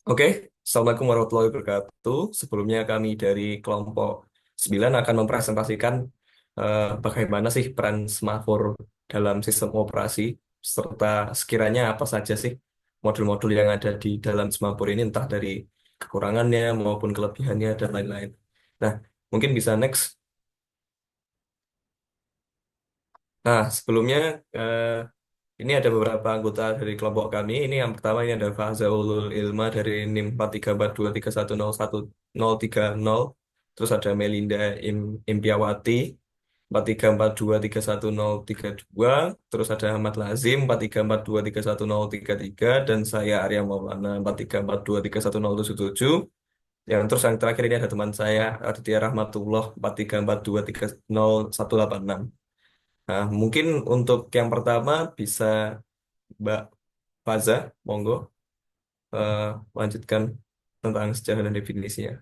Oke, Assalamualaikum warahmatullahi wabarakatuh. Sebelumnya kami dari kelompok 9 akan mempresentasikan bagaimana sih peran semafor dalam sistem operasi, serta sekiranya apa saja sih modul-modul yang ada di dalam semafor ini, entah dari kekurangannya maupun kelebihannya dan lain-lain. Nah, mungkin bisa next. Nah, sebelumnya eh, ini ada beberapa anggota dari kelompok kami. Ini yang pertama ini ada Fazaul Ilma dari NIM 434211030. Terus ada Melinda Impiawati 434231032. Terus ada Ahmad Lazim 434231033 dan saya Arya Maulana 434231077. Yang terus yang terakhir ini ada teman saya Aditya Rahmatullah 434230186. Nah, mungkin untuk yang pertama bisa Mbak Faza, monggo eh, lanjutkan tentang sejarah dan definisinya.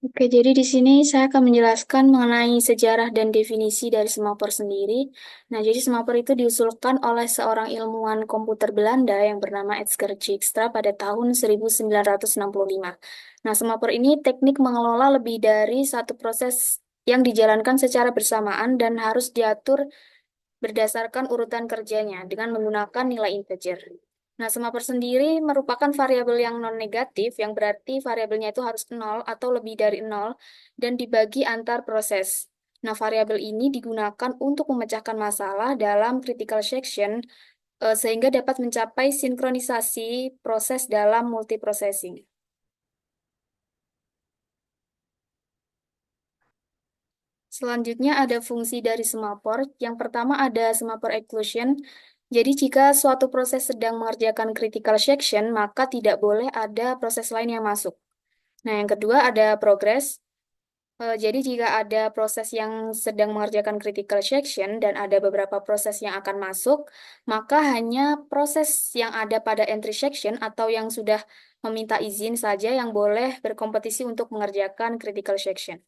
Oke, jadi di sini saya akan menjelaskan mengenai sejarah dan definisi dari semapur sendiri. Nah, jadi semapur itu diusulkan oleh seorang ilmuwan komputer Belanda yang bernama Edsger Dijkstra pada tahun 1965. Nah, semapur ini teknik mengelola lebih dari satu proses yang dijalankan secara bersamaan dan harus diatur berdasarkan urutan kerjanya dengan menggunakan nilai integer. Nah, semaper sendiri merupakan variabel yang non-negatif, yang berarti variabelnya itu harus nol atau lebih dari nol, dan dibagi antar proses. Nah, variabel ini digunakan untuk memecahkan masalah dalam critical section, sehingga dapat mencapai sinkronisasi proses dalam multiprocessing. Selanjutnya ada fungsi dari semapor. Yang pertama ada semapor exclusion. Jadi jika suatu proses sedang mengerjakan critical section, maka tidak boleh ada proses lain yang masuk. Nah, yang kedua ada progress. Jadi jika ada proses yang sedang mengerjakan critical section dan ada beberapa proses yang akan masuk, maka hanya proses yang ada pada entry section atau yang sudah meminta izin saja yang boleh berkompetisi untuk mengerjakan critical section.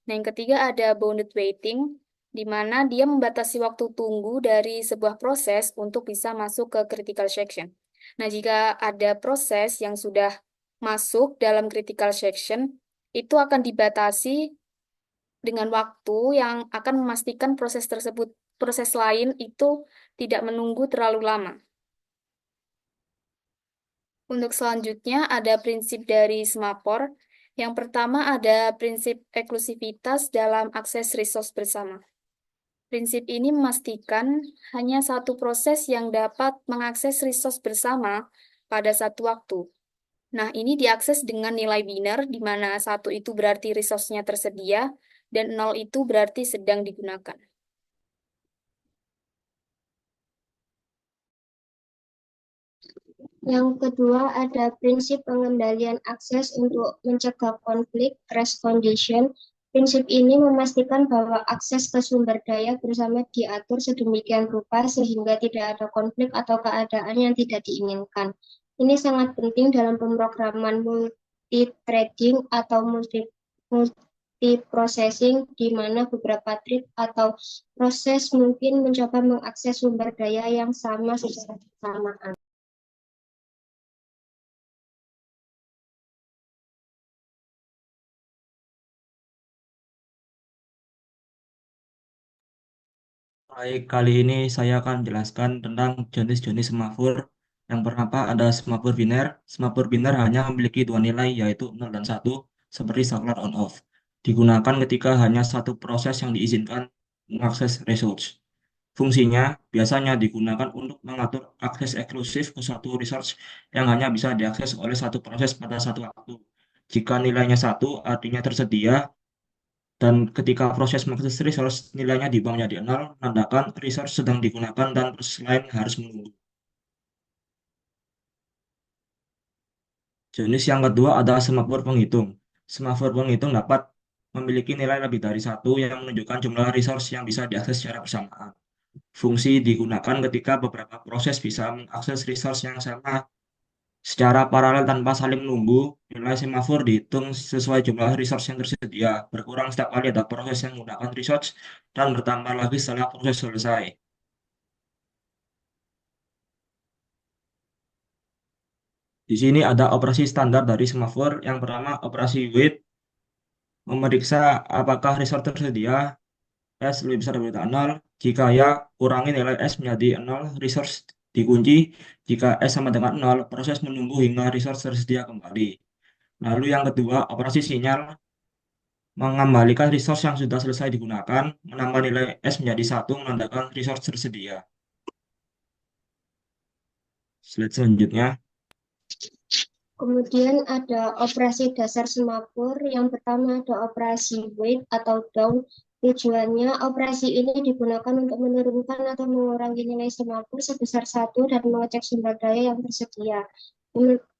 Nah, yang ketiga ada bounded waiting, di mana dia membatasi waktu tunggu dari sebuah proses untuk bisa masuk ke critical section. Nah, jika ada proses yang sudah masuk dalam critical section, itu akan dibatasi dengan waktu yang akan memastikan proses tersebut, proses lain itu tidak menunggu terlalu lama. Untuk selanjutnya ada prinsip dari semapor. Yang pertama ada prinsip eksklusivitas dalam akses resource bersama. Prinsip ini memastikan hanya satu proses yang dapat mengakses resource bersama pada satu waktu. Nah, ini diakses dengan nilai biner, di mana satu itu berarti resource-nya tersedia, dan nol itu berarti sedang digunakan. Yang kedua, ada prinsip pengendalian akses untuk mencegah konflik, rest condition. Prinsip ini memastikan bahwa akses ke sumber daya bersama diatur sedemikian rupa sehingga tidak ada konflik atau keadaan yang tidak diinginkan. Ini sangat penting dalam pemrograman multi-threading atau multi-processing di mana beberapa thread atau proses mungkin mencoba mengakses sumber daya yang sama secara bersamaan. Baik, kali ini saya akan jelaskan tentang jenis-jenis semafur. Yang pertama ada semafur biner. Semafur biner hanya memiliki dua nilai, yaitu 0 dan 1, seperti saklar on-off. Digunakan ketika hanya satu proses yang diizinkan mengakses resource. Fungsinya biasanya digunakan untuk mengatur akses eksklusif ke suatu resource yang hanya bisa diakses oleh satu proses pada satu waktu. Jika nilainya satu, artinya tersedia, dan ketika proses mengakses resource nilainya diubah menjadi nol, menandakan resource sedang digunakan dan proses lain harus menunggu. Jenis yang kedua adalah semafor penghitung. Semafor penghitung dapat memiliki nilai lebih dari satu yang menunjukkan jumlah resource yang bisa diakses secara bersamaan. Fungsi digunakan ketika beberapa proses bisa mengakses resource yang sama secara paralel tanpa saling menunggu. Nilai semafor dihitung sesuai jumlah resource yang tersedia, berkurang setiap kali ada proses yang menggunakan resource dan bertambah lagi setelah proses selesai. Di sini ada operasi standar dari semafor. Yang pertama, operasi wait, memeriksa apakah resource tersedia, S lebih besar dari 0. Jika ya, kurangi nilai S menjadi 0, resource dikunci. Jika S sama dengan 0, proses menunggu hingga resource tersedia kembali. Lalu yang kedua, operasi sinyal, mengembalikan resource yang sudah selesai digunakan, menambah nilai S menjadi 1, menandakan resource tersedia. Slide selanjutnya. Kemudian ada operasi dasar semafor. Yang pertama ada operasi wait atau down. Tujuannya operasi ini digunakan untuk menurunkan atau mengurangi nilai semafor sebesar 1 dan mengecek sumber daya yang tersedia.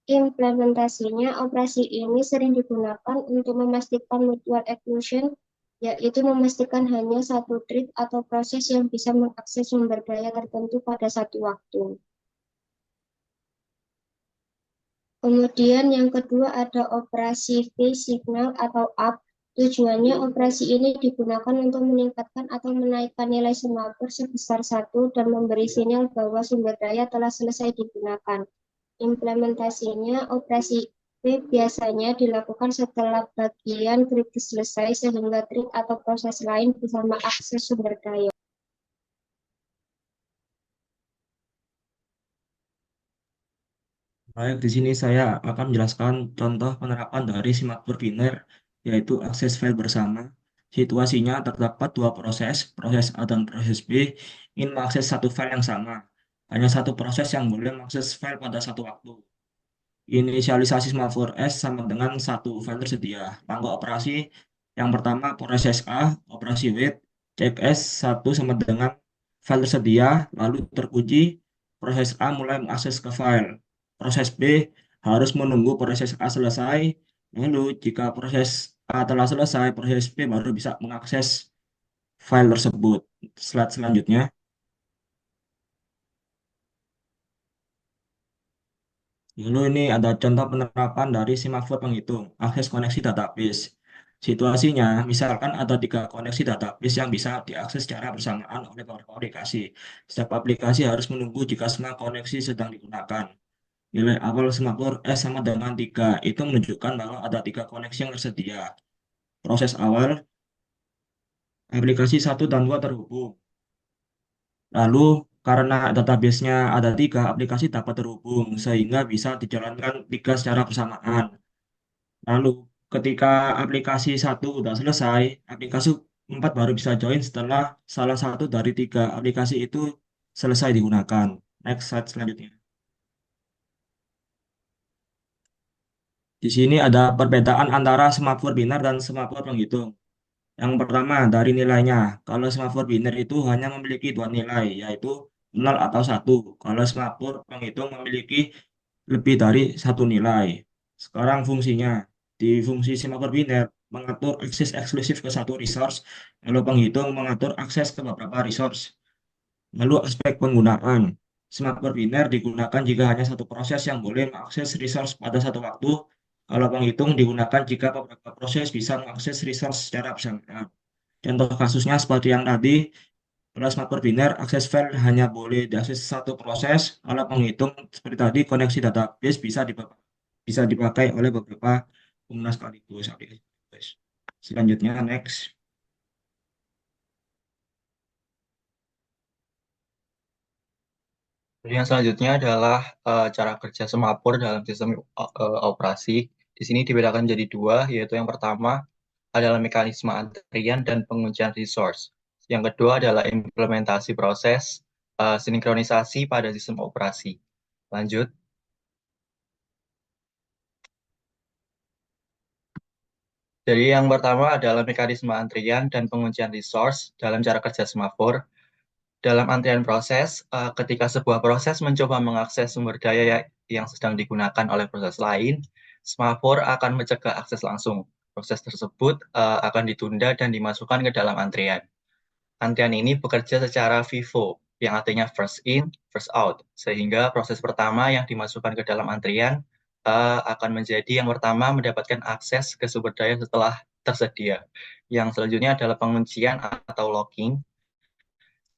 Implementasinya, operasi ini sering digunakan untuk memastikan mutual exclusion, yaitu memastikan hanya satu thread atau proses yang bisa mengakses sumber daya tertentu pada satu waktu. Kemudian yang kedua ada operasi phase signal atau up. Tujuannya operasi ini digunakan untuk meningkatkan atau menaikkan nilai semafor sebesar 1 dan memberi sinyal bahwa sumber daya telah selesai digunakan. Implementasinya, operasi P biasanya dilakukan setelah bagian kritis selesai sehingga thread atau proses lain bisa mengakses sumber daya. Baik, di sini saya akan menjelaskan contoh penerapan dari semafor biner, yaitu akses file bersama. Situasinya terdapat dua proses, proses A dan proses B, ingin mengakses satu file yang sama. Hanya satu proses yang boleh mengakses file pada satu waktu. Inisialisasi semafor S sama dengan satu file tersedia. Langkah operasi yang pertama proses A, operasi wait, cek S satu sama dengan file tersedia, lalu terkunci. Proses A mulai mengakses ke file. Proses B harus menunggu proses A selesai. Lalu jika proses A telah selesai, proses B baru bisa mengakses file tersebut. Slide selanjutnya. Lalu ini ada contoh penerapan dari semafor penghitung, akses koneksi database. Situasinya, misalkan ada tiga koneksi database yang bisa diakses secara bersamaan oleh beberapa aplikasi. Setiap aplikasi harus menunggu jika semua koneksi sedang digunakan. Nilai awal semafor S sama dengan 3, itu menunjukkan bahwa ada tiga koneksi yang tersedia. Proses awal, aplikasi 1 dan 2 terhubung. Lalu, karena database-nya ada tiga, aplikasi dapat terhubung, sehingga bisa dijalankan tiga secara bersamaan. Lalu ketika aplikasi satu udah selesai, aplikasi 4 baru bisa join setelah salah satu dari tiga aplikasi itu selesai digunakan. Next slide selanjutnya. Di sini ada perbedaan antara semafor biner dan semafor penghitung. Yang pertama dari nilainya. Kalau semafor biner itu hanya memiliki dua nilai, yaitu 0 atau 1. Kalau semafor penghitung memiliki lebih dari satu nilai. Sekarang fungsinya. Di fungsi semafor biner mengatur akses eksklusif ke satu resource, lalu penghitung mengatur akses ke beberapa resource. Lalu aspek penggunaan. Semafor biner digunakan jika hanya satu proses yang boleh mengakses resource pada satu waktu. Kalau penghitung digunakan jika beberapa proses bisa mengakses resource secara bersamaan. Contoh kasusnya seperti yang tadi, pada semafor biner, akses file hanya boleh diakses satu proses. Kalau penghitung seperti tadi, koneksi database bisa dipakai oleh beberapa pengguna sekaligus. Selanjutnya, next. Jadi yang selanjutnya adalah cara kerja semafor dalam sistem operasi. Di sini dibedakan menjadi dua, yaitu yang pertama adalah mekanisme antrian dan penguncian resource. Yang kedua adalah implementasi proses sinkronisasi pada sistem operasi. Lanjut. Jadi yang pertama adalah mekanisme antrian dan penguncian resource dalam cara kerja semafor. Dalam antrian proses, ketika sebuah proses mencoba mengakses sumber daya yang sedang digunakan oleh proses lain, semafor akan mencegah akses langsung. Proses tersebut akan ditunda dan dimasukkan ke dalam antrian. Antrian ini bekerja secara FIFO, yang artinya first in, first out, sehingga proses pertama yang dimasukkan ke dalam antrian akan menjadi yang pertama mendapatkan akses ke sumber daya setelah tersedia. Yang selanjutnya adalah penguncian atau locking.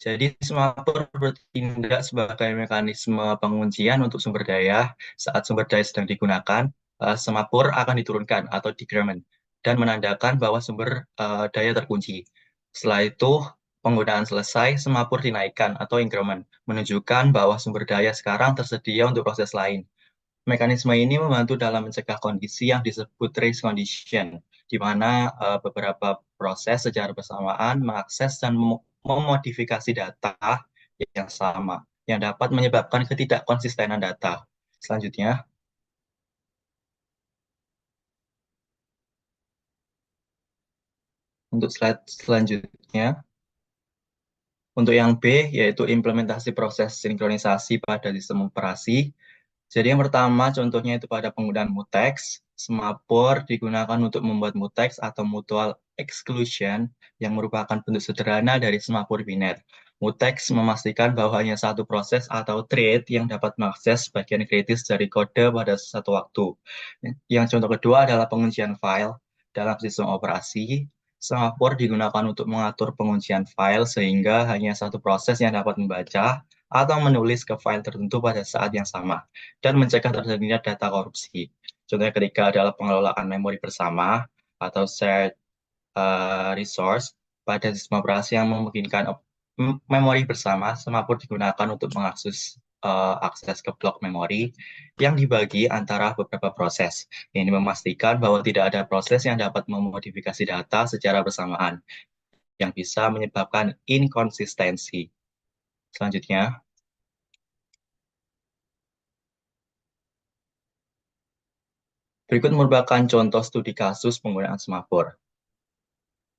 Jadi semafor bertindak sebagai mekanisme penguncian untuk sumber daya. Saat sumber daya sedang digunakan, semafor akan diturunkan atau decrement dan menandakan bahwa sumber daya terkunci. Setelah itu, penggunaan selesai, semafor dinaikkan atau increment, menunjukkan bahwa sumber daya sekarang tersedia untuk proses lain. Mekanisme ini membantu dalam mencegah kondisi yang disebut race condition, di mana beberapa proses secara bersamaan mengakses dan memodifikasi data yang sama, yang dapat menyebabkan ketidakkonsistenan data. Selanjutnya, untuk slide selanjutnya, untuk yang B, yaitu implementasi proses sinkronisasi pada sistem operasi. Jadi yang pertama contohnya itu pada penggunaan mutex. Semapur digunakan untuk membuat mutex atau mutual exclusion yang merupakan bentuk sederhana dari semapur biner. Mutex memastikan bahwa hanya satu proses atau thread yang dapat mengakses bagian kritis dari kode pada satu waktu. Yang contoh kedua adalah penguncian file dalam sistem operasi. Semapur digunakan untuk mengatur penguncian file sehingga hanya satu proses yang dapat membaca atau menulis ke file tertentu pada saat yang sama dan mencegah terjadinya data korupsi. Contohnya ketika adalah pengelolaan memori bersama atau shared resource pada sistem operasi yang memungkinkan memori bersama, semapur digunakan untuk mengakses akses ke blok memori yang dibagi antara beberapa proses. Ini memastikan bahwa tidak ada proses yang dapat memodifikasi data secara bersamaan, yang bisa menyebabkan inkonsistensi. Selanjutnya, berikut merupakan contoh studi kasus penggunaan semapur.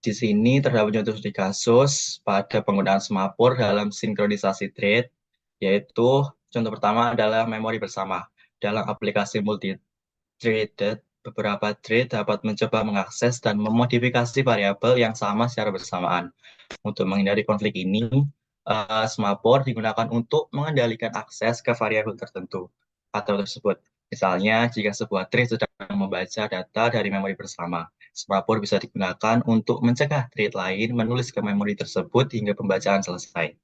Di sini terdapat contoh studi kasus pada penggunaan semapur dalam sinkronisasi thread, yaitu contoh pertama adalah memori bersama. Dalam aplikasi multi-threaded, beberapa thread dapat mencoba mengakses dan memodifikasi variabel yang sama secara bersamaan. Untuk menghindari konflik ini, semapur digunakan untuk mengendalikan akses ke variabel tertentu atau tersebut. Misalnya, jika sebuah thread sedang membaca data dari memori bersama, semapur bisa digunakan untuk mencegah thread lain menulis ke memori tersebut hingga pembacaan selesai.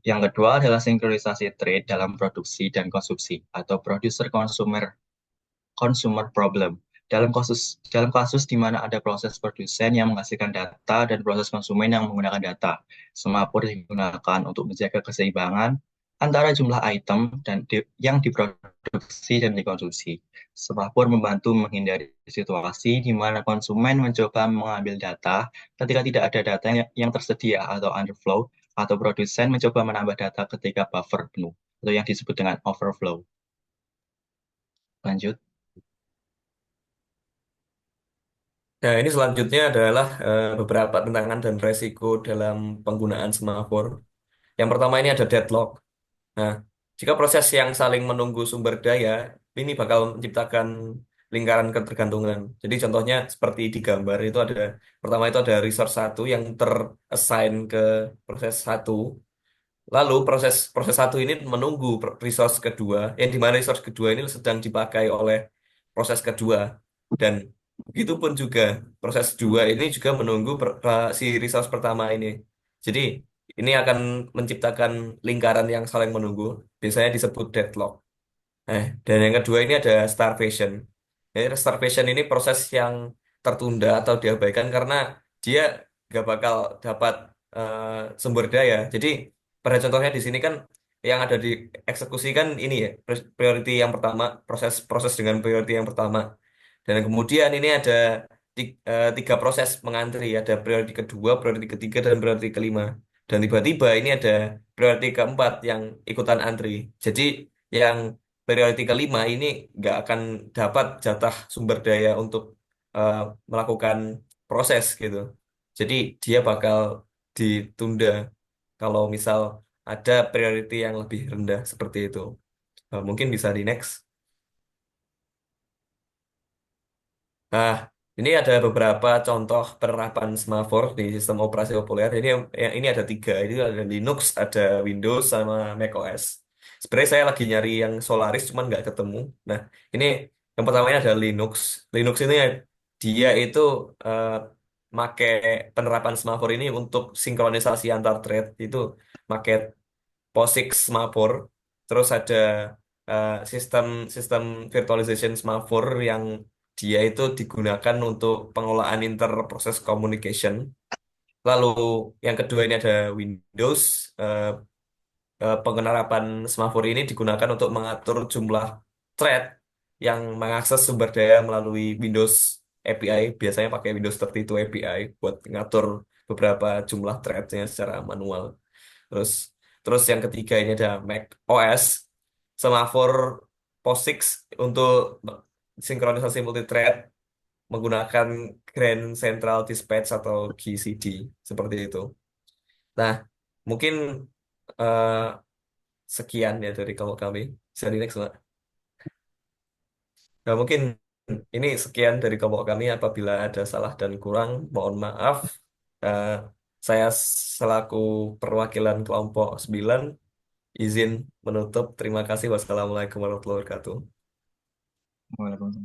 Yang kedua adalah sinkronisasi thread dalam produksi dan konsumsi atau producer consumer problem. Dalam kasus di mana ada proses produsen yang menghasilkan data dan proses konsumen yang menggunakan data, semapur digunakan untuk menjaga keseimbangan antara jumlah item yang diproduksi dan dikonsumsi. Semapur membantu menghindari situasi di mana konsumen mencoba mengambil data ketika tidak ada data yang tersedia atau underflow, atau produsen mencoba menambah data ketika buffer penuh, atau yang disebut dengan overflow. Lanjut. Nah, ini selanjutnya adalah beberapa tantangan dan resiko dalam penggunaan semafor. Yang pertama ini ada deadlock. Nah, jika proses yang saling menunggu sumber daya, ini bakal menciptakan lingkaran ketergantungan. Jadi contohnya seperti di gambar itu ada, pertama itu ada resource satu yang terassign ke proses satu. Lalu proses proses satu ini menunggu resource kedua, yang dimana resource kedua ini sedang dipakai oleh proses kedua. Dan begitupun juga proses dua ini juga menunggu si resource pertama ini. Jadi ini akan menciptakan lingkaran yang saling menunggu, biasanya disebut deadlock. Dan yang kedua ini ada starvation. Jadi starvation ini proses yang tertunda atau diabaikan karena dia nggak bakal dapat eh, sumber daya. Jadi pada contohnya di sini kan yang ada di eksekusi kan ini ya priority yang pertama, proses dengan priority yang pertama. Dan kemudian ini ada tiga proses mengantri, ada priority kedua, priority ketiga, dan priority kelima. Dan tiba-tiba ini ada priority keempat yang ikutan antri. Jadi yang priority kelima ini nggak akan dapat jatah sumber daya untuk eh, melakukan proses gitu. Jadi dia bakal ditunda kalau misal ada priority yang lebih rendah seperti itu. Mungkin bisa di next. Nah, ini ada beberapa contoh penerapan semafor di sistem operasi populer. Ini ada tiga. Ini ada Linux, ada Windows, sama macOS. Sebenarnya saya lagi nyari yang Solaris, cuman nggak ketemu. Nah, ini yang pertama ini ada Linux. Linux ini dia itu eh, make penerapan semafor ini untuk sinkronisasi antar thread itu make POSIX semafor. Terus ada sistem sistem virtualization semafor yang dia itu digunakan untuk pengolahan inter-process communication. Lalu yang kedua ini ada Windows. eh, Pengenerapan semafor ini digunakan untuk mengatur jumlah thread yang mengakses sumber daya melalui Windows API. Biasanya pakai Windows 32 API buat ngatur beberapa jumlah threadnya secara manual. Terus terus yang ketiga ini ada Mac OS, semafor POSIX untuk sinkronisasi multithread menggunakan Grand Central Dispatch atau GCD seperti itu. Nah, mungkin eh, sekian ya dari kalau kami. Bisa di next, Mbak. Nah, mungkin ini sekian dari kelompok kami. Apabila ada salah dan kurang, mohon maaf. Eh, saya selaku perwakilan kelompok 9 izin menutup. Terima kasih. Wassalamualaikum warahmatullahi wabarakatuh. Waalaikumsalam.